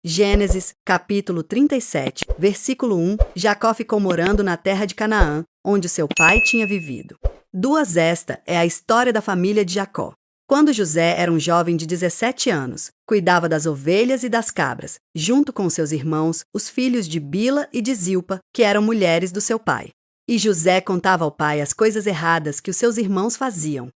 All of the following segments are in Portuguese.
Gênesis, capítulo 37, versículo 1. Jacó ficou morando na terra de Canaã, onde seu pai tinha vivido. Esta é a história da família de Jacó. Quando José era um jovem de 17 anos, cuidava das ovelhas e das cabras, junto com seus irmãos, os filhos de Bila e de Zilpa, que eram mulheres do seu pai. E José contava ao pai as coisas erradas que os seus irmãos faziam.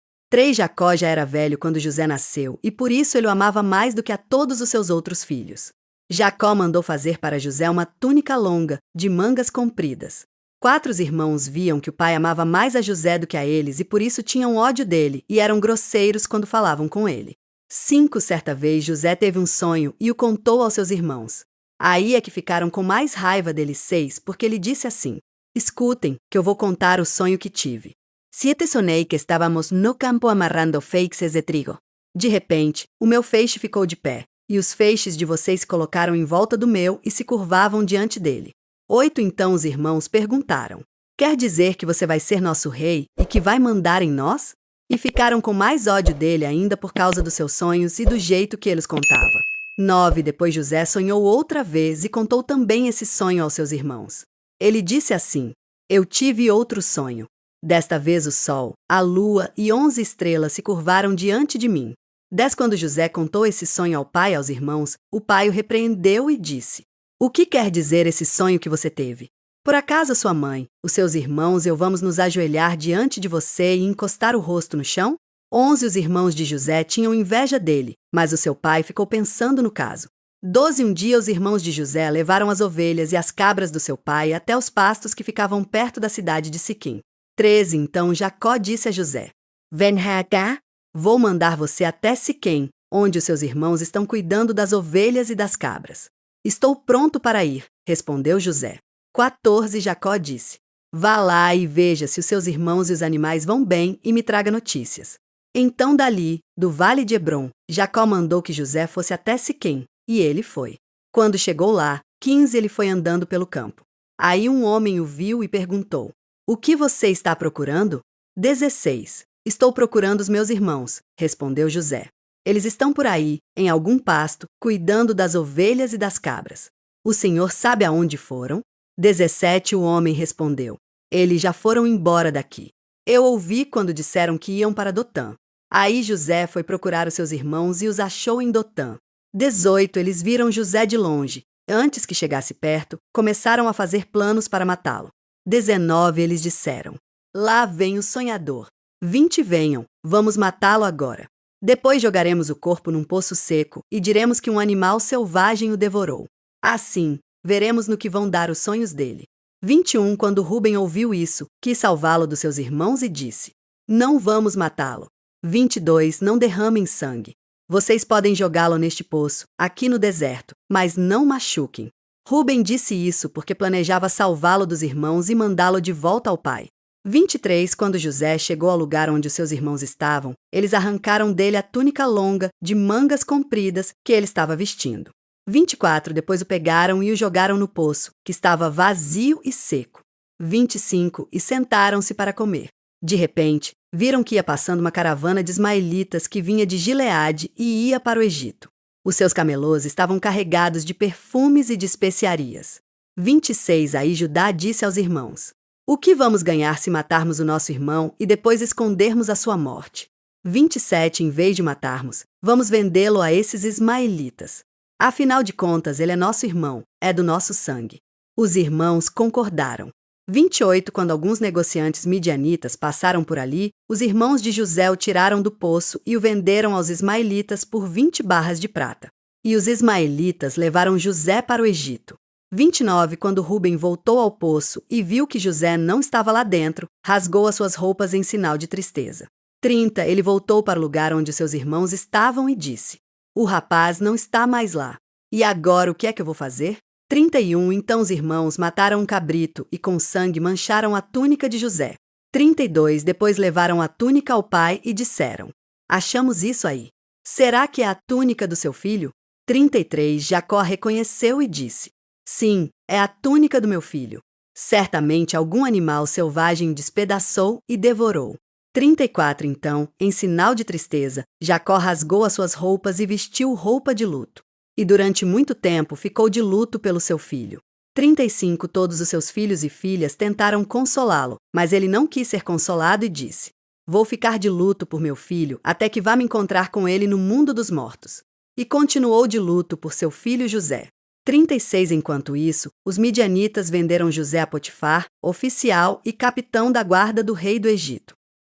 Jacó já era velho quando José nasceu, e por isso ele o amava mais do que a todos os seus outros filhos. Jacó mandou fazer para José uma túnica longa, de mangas compridas. 4 irmãos viam que o pai amava mais a José do que a eles e por isso tinham ódio dele e eram grosseiros quando falavam com ele. 5 certa vez José teve um sonho e o contou aos seus irmãos. Aí é que ficaram com mais raiva deles 6, porque ele disse assim: escutem, que eu vou contar o sonho que tive. 7 sonhei que estávamos no campo amarrando feixes de trigo. De repente, o meu feixe ficou de pé. E os feixes de vocês se colocaram em volta do meu e se curvavam diante dele. 8 então os irmãos perguntaram: quer dizer que você vai ser nosso rei e que vai mandar em nós? E ficaram com mais ódio dele ainda por causa dos seus sonhos e do jeito que ele os contava. 9 depois José sonhou outra vez e contou também esse sonho aos seus irmãos. Ele disse assim: eu tive outro sonho. Desta vez o sol, a lua e 11 estrelas se curvaram diante de mim. 10 Quando José contou esse sonho ao pai e aos irmãos, o pai o repreendeu e disse: o que quer dizer esse sonho que você teve? Por acaso sua mãe, os seus irmãos e eu vamos nos ajoelhar diante de você e encostar o rosto no chão? 11 Os irmãos de José tinham inveja dele, mas o seu pai ficou pensando no caso. 12 Um dia os irmãos de José levaram as ovelhas e as cabras do seu pai até os pastos que ficavam perto da cidade de Siquém. 13 Então Jacó disse a José: vem cá. Vou mandar você até Siquém, onde os seus irmãos estão cuidando das ovelhas e das cabras. Estou pronto para ir, respondeu José. 14 Jacó disse: vá lá e veja se os seus irmãos e os animais vão bem e me traga notícias. Então dali, do vale de Hebrom, Jacó mandou que José fosse até Siquém, e ele foi. Quando chegou lá, 15 ele foi andando pelo campo. Aí um homem o viu e perguntou: o que você está procurando? 16 Estou procurando os meus irmãos, respondeu José. Eles estão por aí, em algum pasto, cuidando das ovelhas e das cabras. O senhor sabe aonde foram? 17 O homem respondeu: eles já foram embora daqui. Eu ouvi quando disseram que iam para Dotã. Aí José foi procurar os seus irmãos e os achou em Dotã. 18 Eles viram José de longe. Antes que chegasse perto, começaram a fazer planos para matá-lo. 19 Eles disseram: lá vem o sonhador. 20 Venham, vamos matá-lo agora. Depois jogaremos o corpo num poço seco e diremos que um animal selvagem o devorou. Assim, veremos no que vão dar os sonhos dele. 21 Quando Ruben ouviu isso, quis salvá-lo dos seus irmãos e disse: não vamos matá-lo. 22 Não derramem sangue. Vocês podem jogá-lo neste poço, aqui no deserto, mas não machuquem. Ruben disse isso porque planejava salvá-lo dos irmãos e mandá-lo de volta ao pai. 23 Quando José chegou ao lugar onde os seus irmãos estavam, eles arrancaram dele a túnica longa, de mangas compridas, que ele estava vestindo. 24 Depois o pegaram e o jogaram no poço, que estava vazio e seco. 25 E sentaram-se para comer. De repente, viram que ia passando uma caravana de ismaelitas que vinha de Gileade e ia para o Egito. Os seus camelôs estavam carregados de perfumes e de especiarias. 26 Aí Judá disse aos irmãos: o que vamos ganhar se matarmos o nosso irmão e depois escondermos a sua morte? 27 Em vez de matarmos, vamos vendê-lo a esses ismaelitas. Afinal de contas, ele é nosso irmão, é do nosso sangue. Os irmãos concordaram. 28 Quando alguns negociantes midianitas passaram por ali, os irmãos de José o tiraram do poço e o venderam aos ismaelitas por 20 barras de prata. E os ismaelitas levaram José para o Egito. 29 Quando Ruben voltou ao poço e viu que José não estava lá dentro, rasgou as suas roupas em sinal de tristeza. 30 Ele voltou para o lugar onde seus irmãos estavam e disse: o rapaz não está mais lá. E agora o que é que eu vou fazer? 31 Então os irmãos mataram um cabrito e com sangue mancharam a túnica de José. 32 Depois levaram a túnica ao pai e disseram: achamos isso aí. Será que é a túnica do seu filho? 33 Jacó reconheceu e disse: sim, é a túnica do meu filho. Certamente algum animal selvagem o despedaçou e devorou. 34 Então, em sinal de tristeza, Jacó rasgou as suas roupas e vestiu roupa de luto. e durante muito tempo ficou de luto pelo seu filho. 35 Todos os seus filhos e filhas tentaram consolá-lo, mas ele não quis ser consolado e disse: Vou ficar de luto por meu filho até que vá me encontrar com ele no mundo dos mortos. E continuou de luto por seu filho José. 36 Enquanto isso, os midianitas venderam José a Potifar, oficial e capitão da guarda do rei do Egito.